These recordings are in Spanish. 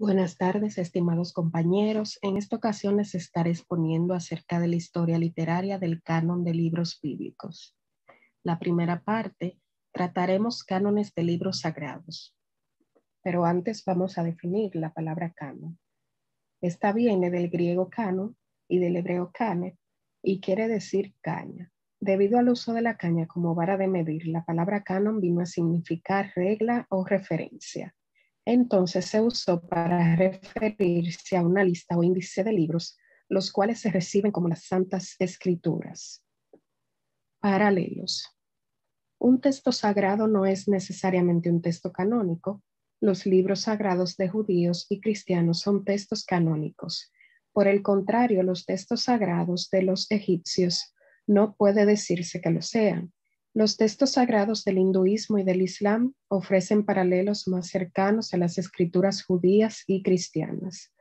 Buenas tardes, estimados compañeros. En esta ocasión les estaré exponiendo acerca de la historia literaria del canon de libros bíblicos. La primera parte, trataremos cánones de libros sagrados. Pero antes vamos a definir la palabra canon. Esta viene del griego canon y del hebreo kane y quiere decir caña. Debido al uso de la caña como vara de medir, la palabra canon vino a significar regla o referencia. Entonces se usó para referirse a una lista o índice de libros, los cuales se reciben como las Santas Escrituras. Paralelos. Un texto sagrado no es necesariamente un texto canónico. Los libros sagrados de judíos y cristianos son textos canónicos. Por el contrario, los textos sagrados de los egipcios no puede decirse que lo sean. Los textos sagrados del hinduismo y del islam ofrecen paralelos más cercanos a las escrituras judías y cristianas.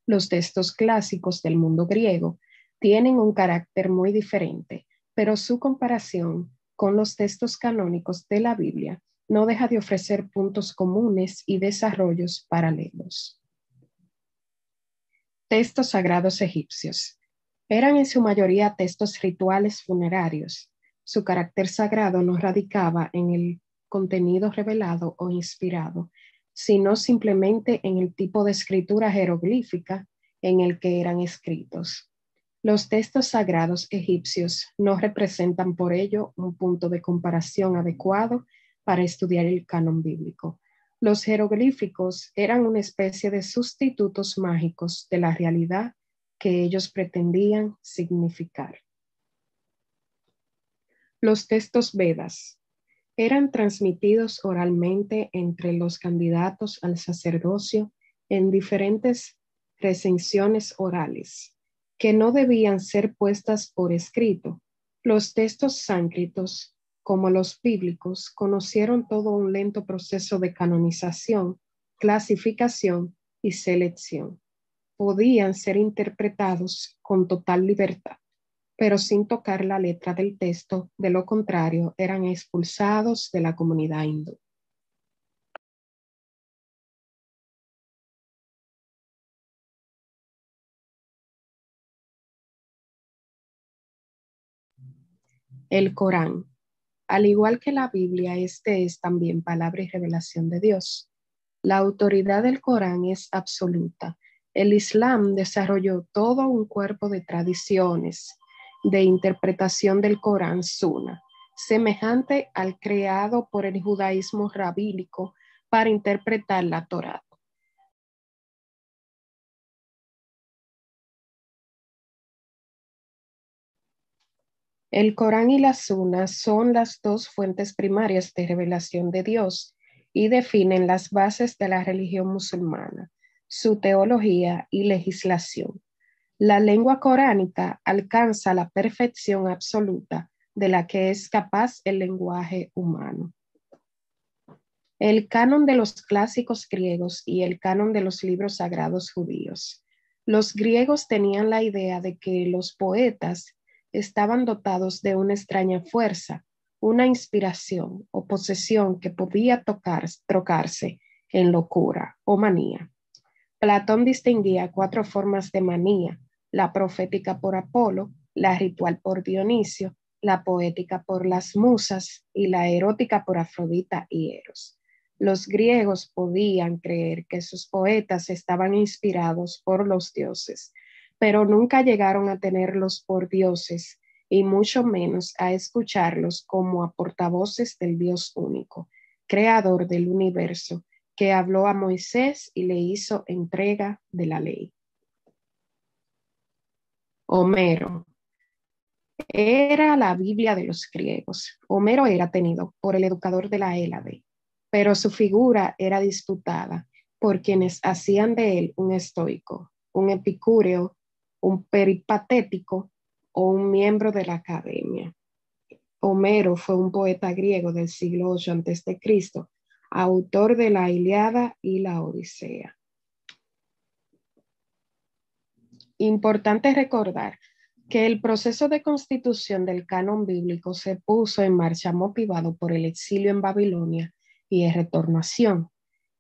Los textos clásicos del mundo griego tienen un carácter muy diferente, pero su comparación con los textos canónicos de la Biblia no deja de ofrecer puntos comunes y desarrollos paralelos. Textos sagrados egipcios. Eran en su mayoría textos rituales funerarios. Su carácter sagrado no radicaba en el contenido revelado o inspirado, sino simplemente en el tipo de escritura jeroglífica en el que eran escritos. Los textos sagrados egipcios no representan por ello un punto de comparación adecuado para estudiar el canon bíblico. Los jeroglíficos eran una especie de sustitutos mágicos de la realidad que ellos pretendían significar. Los textos Vedas eran transmitidos oralmente entre los candidatos al sacerdocio en diferentes recensiones orales, que no debían ser puestas por escrito. Los textos sánscritos, como los bíblicos, conocieron todo un lento proceso de canonización, clasificación y selección. Podían ser interpretados con total libertad, pero sin tocar la letra del texto, de lo contrario, eran expulsados de la comunidad hindú. El Corán. Al igual que la Biblia, este es también palabra y revelación de Dios. La autoridad del Corán es absoluta. El Islam desarrolló todo un cuerpo de tradiciones de interpretación del Corán Sunna, semejante al creado por el judaísmo rabínico para interpretar la Torá. El Corán y la Sunna son las dos fuentes primarias de revelación de Dios y definen las bases de la religión musulmana, su teología y legislación. La lengua coránica alcanza la perfección absoluta de la que es capaz el lenguaje humano. El canon de los clásicos griegos y el canon de los libros sagrados judíos. Los griegos tenían la idea de que los poetas estaban dotados de una extraña fuerza, una inspiración o posesión que podía trocarse en locura o manía. Platón distinguía 4 formas de manía: la profética por Apolo, la ritual por Dionisio, la poética por las musas y la erótica por Afrodita y Eros. Los griegos podían creer que sus poetas estaban inspirados por los dioses, pero nunca llegaron a tenerlos por dioses y mucho menos a escucharlos como a portavoces del Dios único, creador del universo, que habló a Moisés y le hizo entrega de la ley. Homero era la Biblia de los griegos. Homero era tenido por el educador de la Hélade, pero su figura era disputada por quienes hacían de él un estoico, un epicúreo, un peripatético o un miembro de la academia. Homero fue un poeta griego del siglo VIII a.C., autor de la Ilíada y la Odisea. Importante recordar que el proceso de constitución del canon bíblico se puso en marcha motivado por el exilio en Babilonia y el retorno a Sión.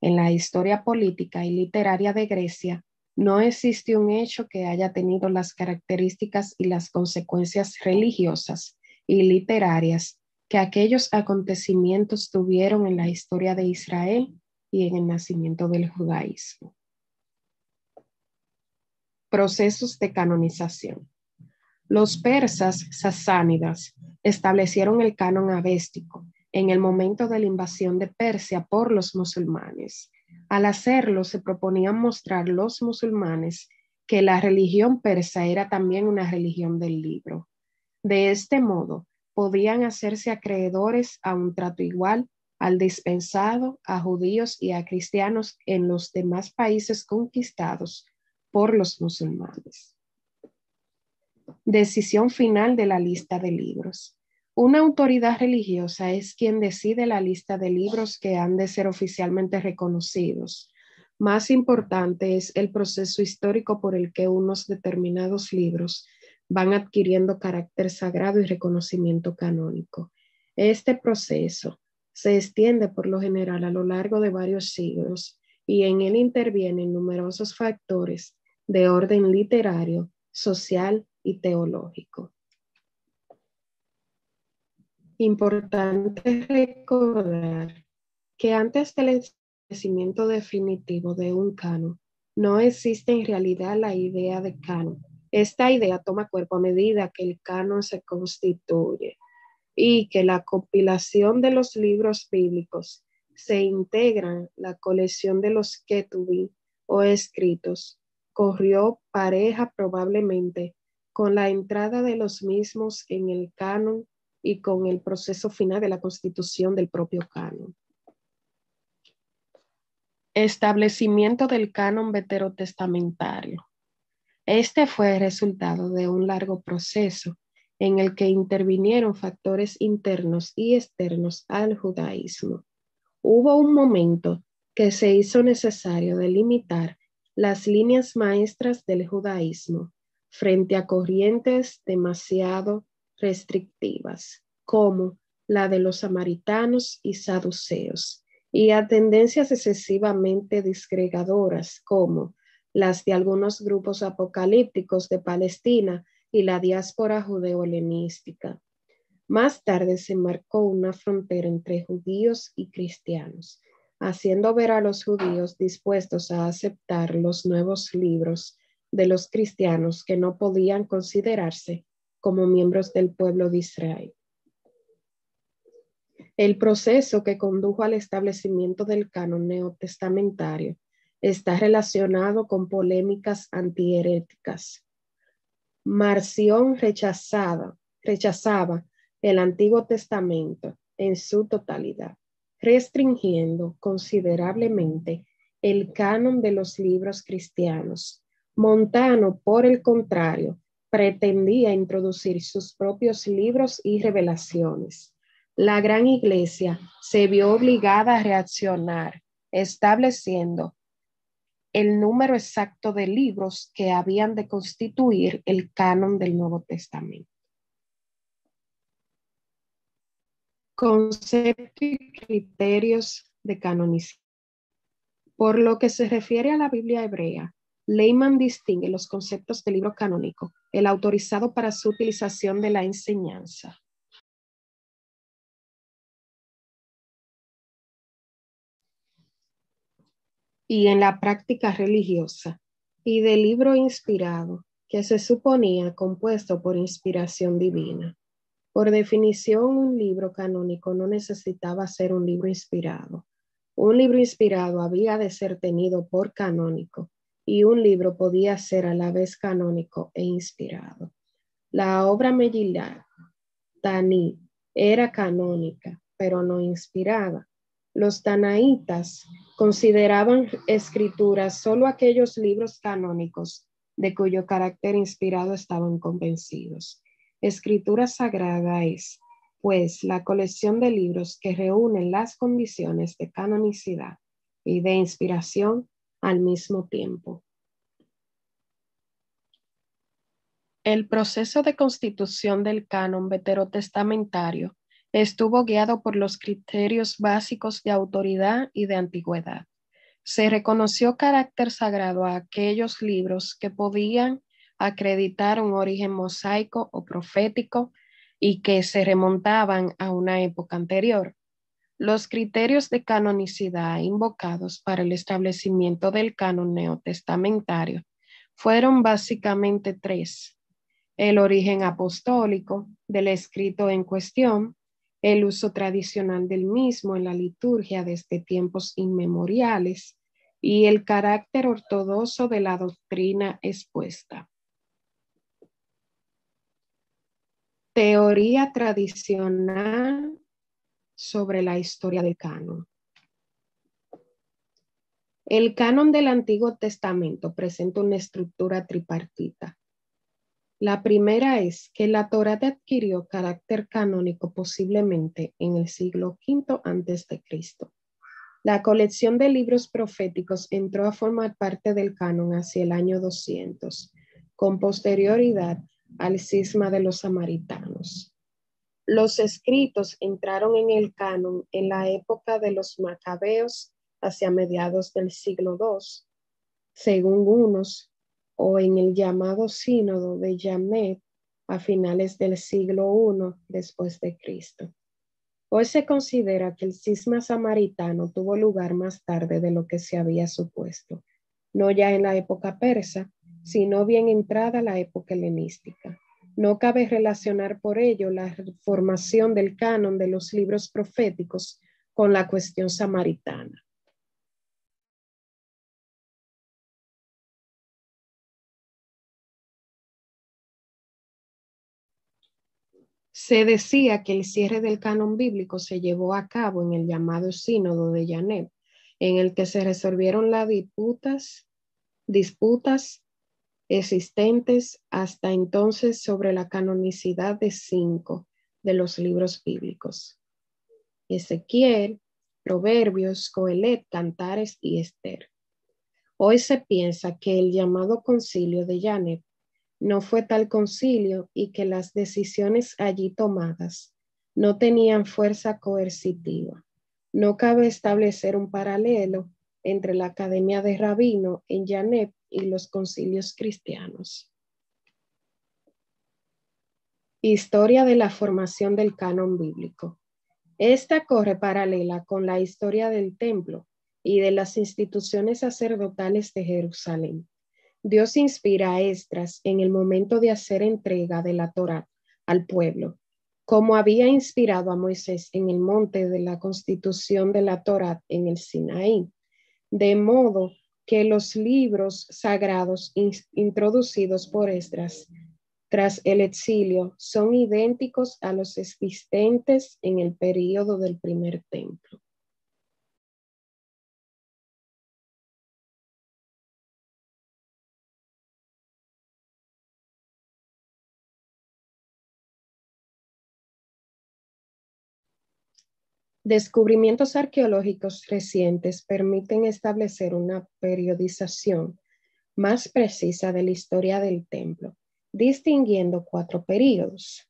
En la historia política y literaria de Grecia, no existe un hecho que haya tenido las características y las consecuencias religiosas y literarias que aquellos acontecimientos tuvieron en la historia de Israel y en el nacimiento del judaísmo. Procesos de canonización. Los persas sasánidas establecieron el canon avéstico en el momento de la invasión de Persia por los musulmanes. Al hacerlo, se proponían mostrar los musulmanes que la religión persa era también una religión del libro. De este modo, podían hacerse acreedores a un trato igual al dispensado a judíos y a cristianos en los demás países conquistados por los musulmanes. Decisión final de la lista de libros. Una autoridad religiosa es quien decide la lista de libros que han de ser oficialmente reconocidos. Más importante es el proceso histórico por el que unos determinados libros van adquiriendo carácter sagrado y reconocimiento canónico. Este proceso se extiende por lo general a lo largo de varios siglos y en él intervienen numerosos factores de orden literario, social y teológico. Importante recordar que antes del establecimiento definitivo de un canon, no existe en realidad la idea de canon. Esta idea toma cuerpo a medida que el canon se constituye y que la compilación de los libros bíblicos se integran la colección de los Ketuvim o escritos corrió pareja probablemente con la entrada de los mismos en el canon y con el proceso final de la constitución del propio canon. Establecimiento del canon veterotestamentario. Este fue el resultado de un largo proceso en el que intervinieron factores internos y externos al judaísmo. Hubo un momento que se hizo necesario delimitar las líneas maestras del judaísmo frente a corrientes demasiado restrictivas, como la de los samaritanos y saduceos, y a tendencias excesivamente disgregadoras, como las de algunos grupos apocalípticos de Palestina y la diáspora judeo-helenística. Más tarde se marcó una frontera entre judíos y cristianos, haciendo ver a los judíos dispuestos a aceptar los nuevos libros de los cristianos que no podían considerarse como miembros del pueblo de Israel. El proceso que condujo al establecimiento del canon neotestamentario está relacionado con polémicas antiheréticas. Marción rechazaba el Antiguo Testamento en su totalidad, restringiendo considerablemente el canon de los libros cristianos. Montano, por el contrario, pretendía introducir sus propios libros y revelaciones. La Gran Iglesia se vio obligada a reaccionar, estableciendo el número exacto de libros que habían de constituir el canon del Nuevo Testamento. Conceptos y criterios de canonización. Por lo que se refiere a la Biblia hebrea, Lehmann distingue los conceptos del libro canónico, el autorizado para su utilización de la enseñanza. Y en la práctica religiosa, y del libro inspirado, que se suponía compuesto por inspiración divina. Por definición, un libro canónico no necesitaba ser un libro inspirado. Un libro inspirado había de ser tenido por canónico, y un libro podía ser a la vez canónico e inspirado. La obra Megilá, Taní, era canónica, pero no inspirada. Los tanaítas consideraban escrituras solo aquellos libros canónicos de cuyo carácter inspirado estaban convencidos. Escritura sagrada es, pues, la colección de libros que reúnen las condiciones de canonicidad y de inspiración al mismo tiempo. El proceso de constitución del canon veterotestamentario estuvo guiado por los criterios básicos de autoridad y de antigüedad. Se reconoció carácter sagrado a aquellos libros que podían acreditar un origen mosaico o profético y que se remontaban a una época anterior. Los criterios de canonicidad invocados para el establecimiento del canon neotestamentario fueron básicamente tres: el origen apostólico del escrito en cuestión, el uso tradicional del mismo en la liturgia desde tiempos inmemoriales y el carácter ortodoxo de la doctrina expuesta. Teoría tradicional sobre la historia del canon. El canon del Antiguo Testamento presenta una estructura tripartita. La primera es que la Torá adquirió carácter canónico posiblemente en el siglo V a.C. La colección de libros proféticos entró a formar parte del canon hacia el año 200, con posterioridad al cisma de los samaritanos. Los escritos entraron en el canon en la época de los macabeos hacia mediados del siglo II, según unos, o en el llamado sínodo de Yamnet a finales del siglo I después de Cristo. Hoy se considera que el cisma samaritano tuvo lugar más tarde de lo que se había supuesto, no ya en la época persa, sino bien entrada la época helenística. No cabe relacionar por ello la formación del canon de los libros proféticos con la cuestión samaritana. Se decía que el cierre del canon bíblico se llevó a cabo en el llamado Sínodo de Yamnet, en el que se resolvieron las disputas existentes hasta entonces sobre la canonicidad de 5 de los libros bíblicos: Ezequiel, Proverbios, Coelet, Cantares y Esther. Hoy se piensa que el llamado concilio de Yamnet no fue tal concilio y que las decisiones allí tomadas no tenían fuerza coercitiva. No cabe establecer un paralelo entre la Academia de Rabino en Yamnet y los concilios cristianos. Historia de la formación del canon bíblico. Esta corre paralela con la historia del templo y de las instituciones sacerdotales de Jerusalén. Dios inspira a Esdras en el momento de hacer entrega de la Torá al pueblo, como había inspirado a Moisés en el monte de la constitución de la Torá en el Sinaí, de modo que los libros sagrados introducidos por Esdras tras el exilio son idénticos a los existentes en el período del primer templo. Descubrimientos arqueológicos recientes permiten establecer una periodización más precisa de la historia del templo, distinguiendo 4 períodos.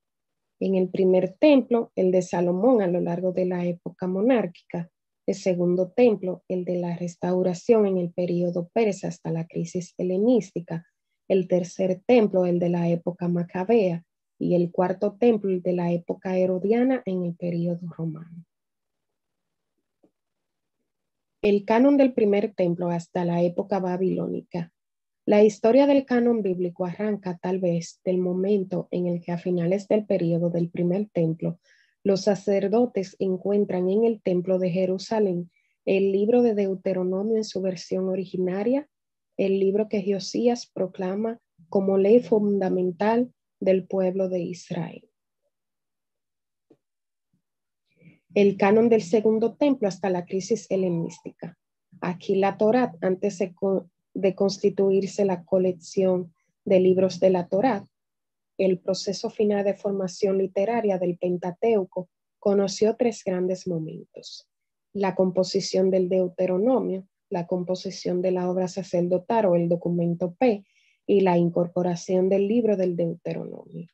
En el primer templo, el de Salomón a lo largo de la época monárquica; el segundo templo, el de la restauración en el período persa hasta la crisis helenística; el tercer templo, el de la época macabea; y el cuarto templo, el de la época herodiana en el período romano. El canon del primer templo hasta la época babilónica. La historia del canon bíblico arranca tal vez del momento en el que a finales del período del primer templo, los sacerdotes encuentran en el templo de Jerusalén el libro de Deuteronomio en su versión originaria, el libro que Josías proclama como ley fundamental del pueblo de Israel. El canon del segundo templo hasta la crisis helenística. Aquí la Torá, antes de constituirse la colección de libros de la Torá, el proceso final de formación literaria del Pentateuco, conoció 3 grandes momentos: la composición del Deuteronomio, la composición de la obra sacerdotal o el documento P, y la incorporación del libro del Deuteronomio.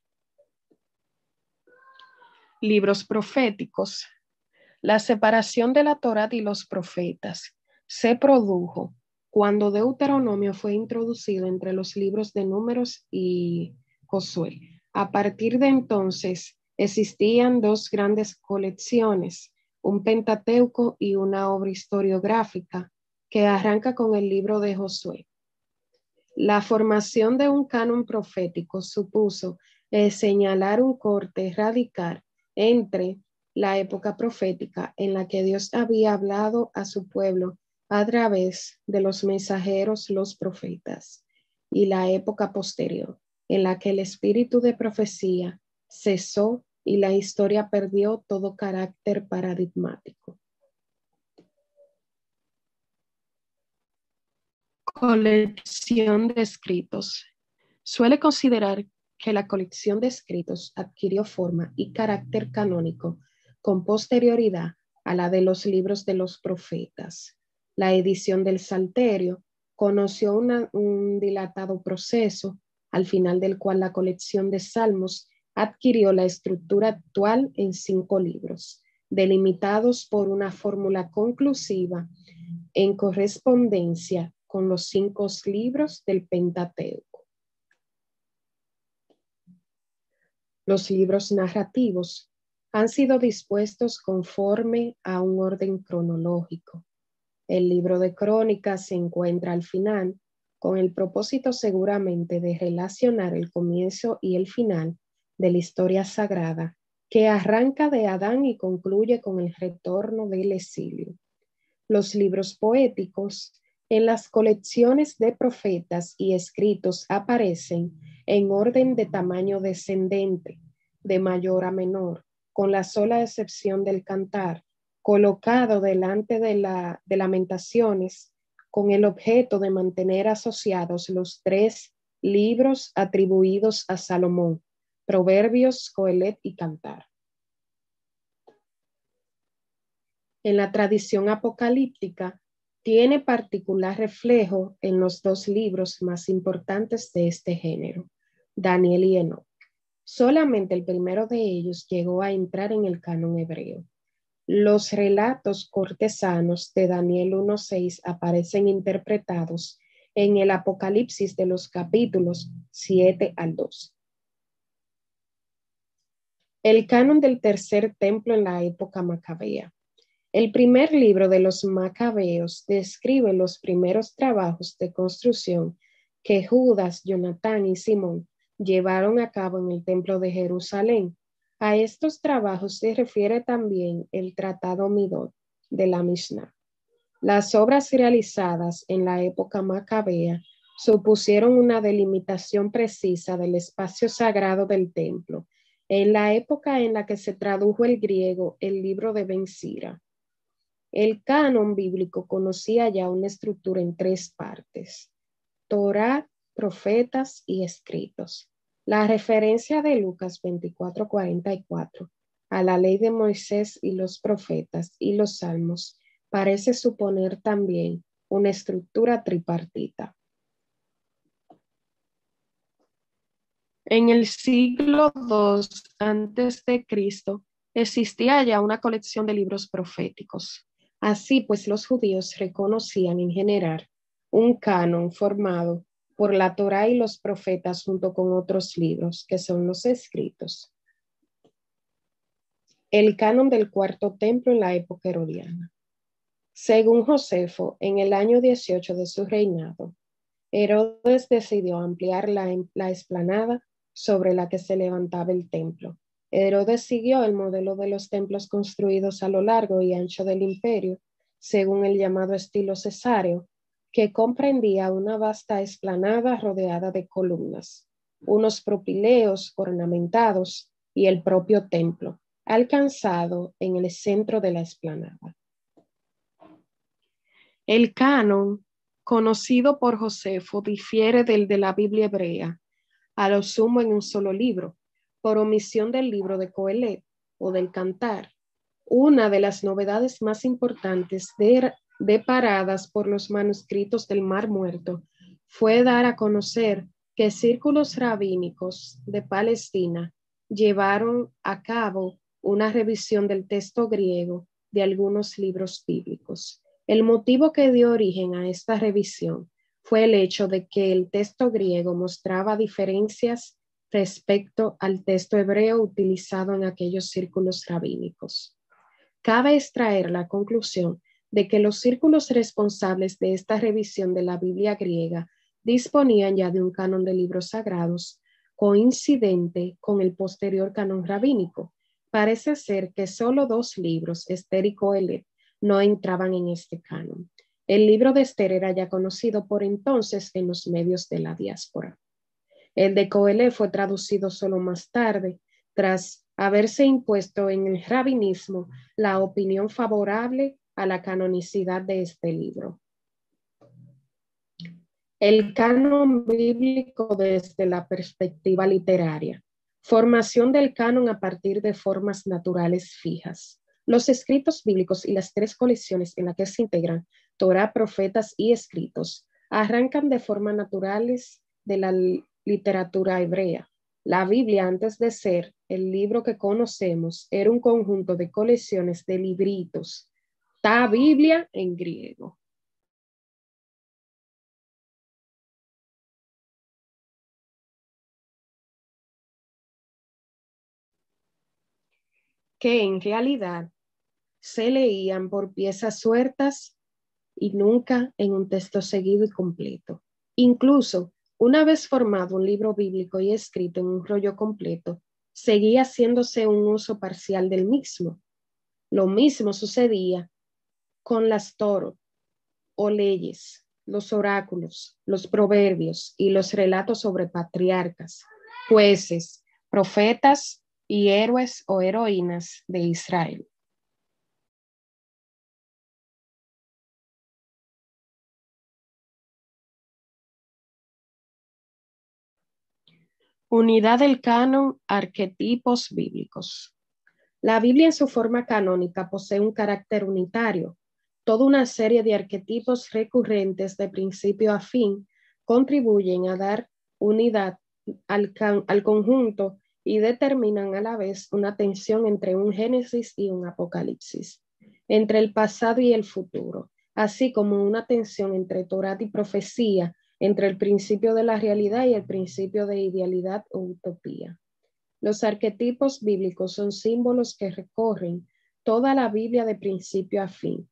Libros proféticos. La separación de la Torá y los profetas se produjo cuando Deuteronomio fue introducido entre los libros de Números y Josué. A partir de entonces existían dos grandes colecciones, un Pentateuco y una obra historiográfica que arranca con el libro de Josué. La formación de un canon profético supuso señalar un corte radical entre la época profética en la que Dios había hablado a su pueblo a través de los mensajeros, los profetas, y la época posterior, en la que el espíritu de profecía cesó y la historia perdió todo carácter paradigmático. Colección de escritos. Suele considerar que la colección de escritos adquirió forma y carácter canónico con posterioridad a la de los libros de los profetas. La edición del Salterio conoció un dilatado proceso, al final del cual la colección de salmos adquirió la estructura actual en 5 libros, delimitados por una fórmula conclusiva en correspondencia con los 5 libros del Pentateuco. Los libros narrativos han sido dispuestos conforme a un orden cronológico. El libro de Crónicas se encuentra al final, con el propósito seguramente de relacionar el comienzo y el final de la historia sagrada, que arranca de Adán y concluye con el retorno del exilio. Los libros poéticos en las colecciones de profetas y escritos aparecen en orden de tamaño descendente, de mayor a menor, con la sola excepción del Cantar, colocado delante de Lamentaciones, con el objeto de mantener asociados los 3 libros atribuidos a Salomón, Proverbios, Coelet y Cantar. En la tradición apocalíptica, tiene particular reflejo en los 2 libros más importantes de este género, Daniel y Enoc. Solamente el primero de ellos llegó a entrar en el canon hebreo. Los relatos cortesanos de Daniel 1:6 aparecen interpretados en el Apocalipsis de los capítulos 7 al 12. El canon del tercer templo en la época macabea. El primer libro de los Macabeos describe los primeros trabajos de construcción que Judas, Jonatán y Simón llevaron a cabo en el templo de Jerusalén. A estos trabajos se refiere también el Tratado Midot de la Mishnah. Las obras realizadas en la época macabea supusieron una delimitación precisa del espacio sagrado del templo, en la época en la que se tradujo el griego el libro de Ben Sira. El canon bíblico conocía ya una estructura en 3 partes: Torá, profetas y escritos. La referencia de Lucas 24:44 a la ley de Moisés y los profetas y los salmos parece suponer también una estructura tripartita. En el siglo II a.C. existía ya una colección de libros proféticos. Así pues, los judíos reconocían en general un canon formado por la Torá y los profetas junto con otros libros, que son los escritos. El canon del cuarto templo en la época herodiana. Según Josefo, en el año 18 de su reinado, Herodes decidió ampliar la explanada sobre la que se levantaba el templo. Herodes siguió el modelo de los templos construidos a lo largo y ancho del imperio, según el llamado estilo cesáreo, que comprendía una vasta explanada rodeada de columnas, unos propileos ornamentados y el propio templo, alcanzado en el centro de la explanada. El canon, conocido por Josefo, difiere del de la Biblia hebrea, a lo sumo en un solo libro, por omisión del libro de Coelet o del Cantar. Una de las novedades más importantes deparadas por los manuscritos del Mar Muerto fue dar a conocer que círculos rabínicos de Palestina llevaron a cabo una revisión del texto griego de algunos libros bíblicos. El motivo que dio origen a esta revisión fue el hecho de que el texto griego mostraba diferencias respecto al texto hebreo utilizado en aquellos círculos rabínicos. Cabe extraer la conclusión de que los círculos responsables de esta revisión de la Biblia griega disponían ya de un canon de libros sagrados coincidente con el posterior canon rabínico. Parece ser que solo 2 libros, Esther y Coelet, no entraban en este canon. El libro de Esther era ya conocido por entonces en los medios de la diáspora. El de Coelet fue traducido solo más tarde, tras haberse impuesto en el rabinismo la opinión favorable a la canonicidad de este libro. El canon bíblico desde la perspectiva literaria. Formación del canon a partir de formas naturales fijas. Los escritos bíblicos y las 3 colecciones en las que se integran Torá, profetas y escritos arrancan de formas naturales de la literatura hebrea. La Biblia, antes de ser el libro que conocemos, era un conjunto de colecciones de libritos. Ta Biblia en griego. Que en realidad se leían por piezas sueltas y nunca en un texto seguido y completo. Incluso, una vez formado un libro bíblico y escrito en un rollo completo, seguía haciéndose un uso parcial del mismo. Lo mismo sucedía con las Torot o leyes, los oráculos, los proverbios y los relatos sobre patriarcas, jueces, profetas y héroes o heroínas de Israel. Unidad del canon, arquetipos bíblicos. La Biblia en su forma canónica posee un carácter unitario. Toda una serie de arquetipos recurrentes de principio a fin contribuyen a dar unidad al conjunto y determinan a la vez una tensión entre un Génesis y un Apocalipsis, entre el pasado y el futuro, así como una tensión entre Torá y profecía, entre el principio de la realidad y el principio de idealidad o utopía. Los arquetipos bíblicos son símbolos que recorren toda la Biblia de principio a fin,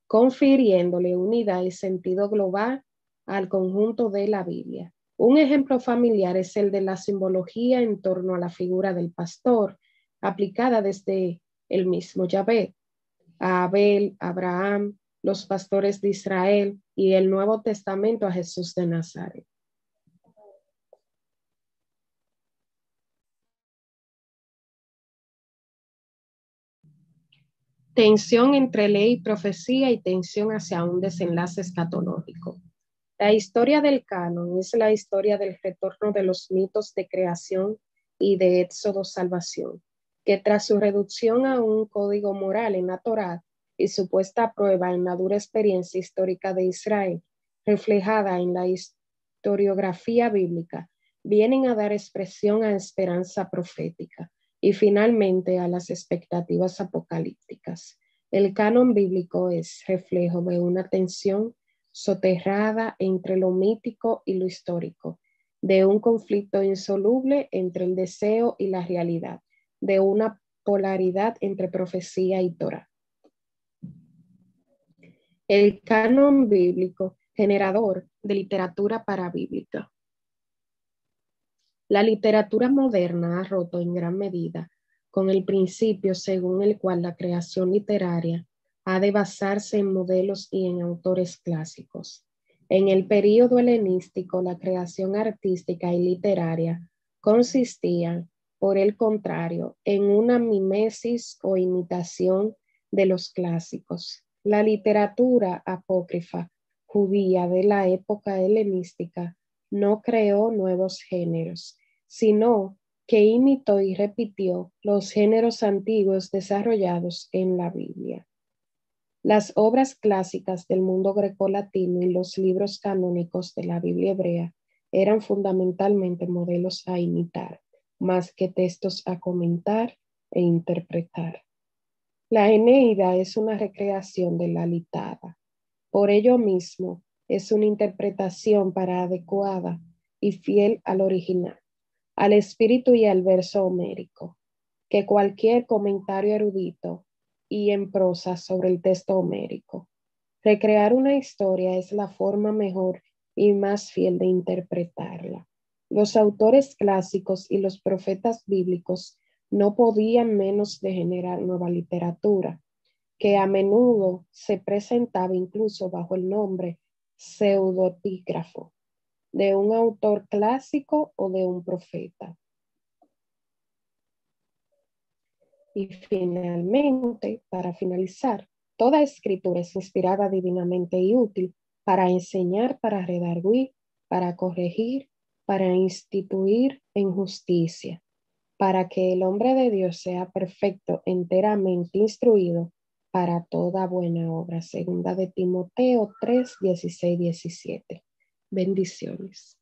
confiriéndole unidad y sentido global al conjunto de la Biblia. Un ejemplo familiar es el de la simbología en torno a la figura del pastor, aplicada desde el mismo Yahvé, a Abel, Abraham, los pastores de Israel y el Nuevo Testamento a Jesús de Nazaret. Tensión entre ley y profecía y tensión hacia un desenlace escatológico. La historia del canon es la historia del retorno de los mitos de creación y de éxodo-salvación, que tras su reducción a un código moral en la Torá y su puesta a prueba en la dura experiencia histórica de Israel, reflejada en la historiografía bíblica, vienen a dar expresión a esperanza profética y finalmente a las expectativas apocalípticas. El canon bíblico es reflejo de una tensión soterrada entre lo mítico y lo histórico, de un conflicto insoluble entre el deseo y la realidad, de una polaridad entre profecía y Torah. El canon bíblico, generador de literatura parabíblica. La literatura moderna ha roto en gran medida con el principio según el cual la creación literaria ha de basarse en modelos y en autores clásicos. En el período helenístico, la creación artística y literaria consistía, por el contrario, en una mimesis o imitación de los clásicos. La literatura apócrifa judía de la época helenística no creó nuevos géneros, sino que imitó y repitió los géneros antiguos desarrollados en la Biblia. Las obras clásicas del mundo grecolatino y los libros canónicos de la Biblia hebrea eran fundamentalmente modelos a imitar, más que textos a comentar e interpretar. La Eneida es una recreación de la Ilíada. Por ello mismo, es una interpretación para adecuada y fiel al original, al espíritu y al verso homérico, que cualquier comentario erudito y en prosa sobre el texto homérico. Recrear una historia es la forma mejor y más fiel de interpretarla. Los autores clásicos y los profetas bíblicos no podían menos de generar nueva literatura, que a menudo se presentaba incluso bajo el nombre pseudoepígrafo de un autor clásico o de un profeta. Y finalmente, para finalizar, toda escritura es inspirada divinamente y útil para enseñar, para redarguir, para corregir, para instituir en justicia, para que el hombre de Dios sea perfecto, enteramente instruido para toda buena obra. Segunda de Timoteo 3, 16, 17. Bendiciones.